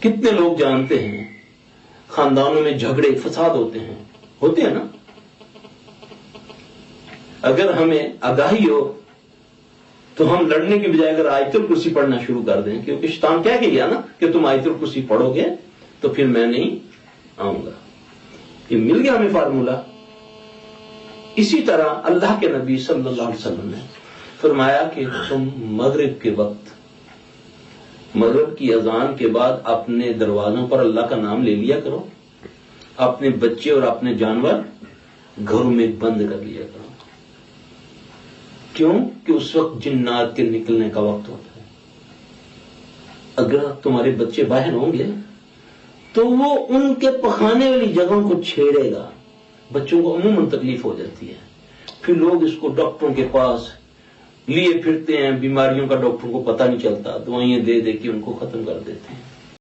کتنے لوگ جانتے ہیں خاندانوں میں جھگڑے فساد ہوتے ہیں نا. اگر ہمیں آگاہی ہو تو ہم لڑنے کی بجائے اگر آیت الکرسی پڑھنا شروع کر دیں، کیونکہ شیطان کہہ کے گیا نا کہ تم آیت الکرسی پڑھو گے تو پھر میں نہیں آؤں گا. یہ مل گیا ہمیں فارمولہ. اسی طرح اللہ کے نبی صلی اللہ علیہ وسلم نے فرمایا کہ تم مغرب کے وقت، مغرب کی اذان کے بعد اپنے دروازوں پر اللہ کا نام لے لیا کرو، اپنے بچے اور اپنے جانور گھروں میں بند کر لیا کرو. کیوں؟ کہ اس وقت جنات کے نکلنے کا وقت ہوتا ہے. اگر تمہارے بچے باہر ہوں گے تو وہ ان کے پخانے والی جگہوں کو چھیڑے گا. بچوں کو عموماً تکلیف ہو جاتی ہے، پھر لوگ اس کو ڈاکٹروں کے پاس لیے پھرتے ہیں، بیماریوں کا ڈاکٹروں کو پتہ نہیں چلتا، دوائیں دے دے کے ان کو ختم کر دیتے ہیں.